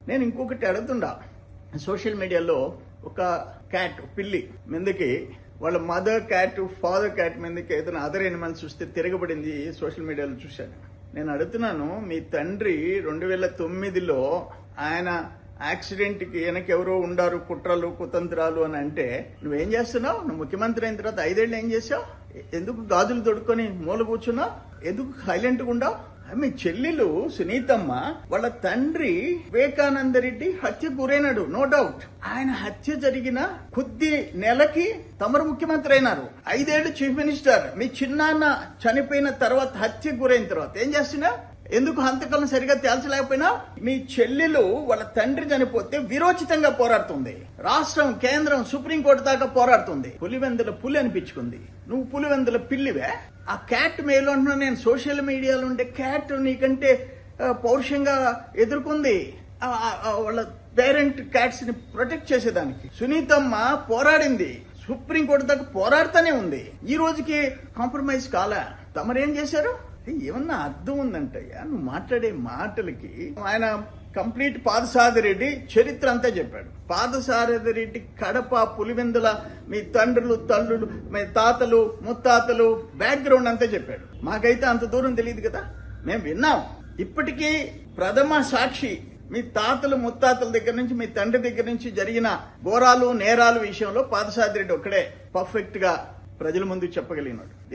నేను ఇంకొకటి అడుగుతుండా, సోషల్ మీడియాలో ఒక క్యాట్ పిల్లి మీదకి వాళ్ళ మదర్ క్యాట్ ఫాదర్ క్యాట్ మీదకి ఏదైనా అదర్ ఎనిమల్స్ చూస్తే తిరగబడింది సోషల్ మీడియాలో చూశాను. నేను అడుగుతున్నాను, మీ తండ్రి 2009లో ఆయన యాక్సిడెంట్ కి వెనకెవరో ఉండారు, కుట్రలు కుతంత్రాలు అని అంటే నువ్వేం చేస్తున్నావు? నువ్వు ముఖ్యమంత్రి అయిన తర్వాత 5 ఏళ్ళు ఏం చేసావు? ఎందుకు గాజులు తొడుక్కొని మూల కూర్చున్నావు? ఎందుకు సైలెంట్గా ఉండవు? మీ చెల్లెలు సునీతమ్మ వాళ్ళ తండ్రి వివేకానంద రెడ్డి హత్య గురైనాడు, నో డౌట్. ఆయన హత్య జరిగిన కొద్ది నెలకి తమరు ముఖ్యమంత్రి అయినారు, 5 ఏళ్ళు చీఫ్ మినిస్టర్. మీ చిన్నాన్న చనిపోయిన తర్వాత హత్య గురైన తర్వాత ఏం చేస్తున్నా? ఎందుకు హంతకులను సరిగా తేల్చలేకపోయినా? మీ చెల్లెలు వాళ్ళ తండ్రి చనిపోతే విరోచితంగా పోరాడుతుంది, రాష్ట్రం కేంద్రం సుప్రీంకోర్టు దాకా పోరాడుతుంది. పులివెందుల పులి అనిపించుకుంది, నువ్వు పులివెందుల పిల్లివే. ఆ క్యాట్ మేలు అంటున్నా నేను, సోషల్ మీడియాలో ఉండే క్యాట్ నీకంటే పౌరుషంగా ఎదుర్కొంది వాళ్ళ పేరెంట్ క్యాట్స్ ని ప్రొటెక్ట్ చేసేదానికి. సునీతమ్మ పోరాడింది, సుప్రీంకోర్టు దాకా పోరాడుతూనే ఉంది, ఈ రోజుకి కాంప్రమైజ్ కాలే. తమరేం చేశారు? ఏమన్నా అర్థం ఉందంటయ్యా నువ్వు మాట్లాడే మాటలకి? ఆయన కంప్లీట్ పాదసారథి రెడ్డి చరిత్ర అంతా చెప్పాడు. పాదసారథి రెడ్డి కడప పులివెందుల మీ తండ్రులు తల్లులు మీ తాతలు ముత్తాతలు బ్యాక్గ్రౌండ్ అంతా చెప్పాడు. మాకైతే అంత దూరం తెలియదు కదా, మేము విన్నాం. ఇప్పటికీ ప్రథమ సాక్షి మీ తాతలు ముత్తాతల దగ్గర నుంచి మీ తండ్రి దగ్గర నుంచి జరిగిన ఘోరాలు నేరాలు విషయంలో పాదసారథి రెడ్డి ఒక్కడే పర్ఫెక్ట్ గా ప్రజల ముందు చెప్పగలిగినాడు.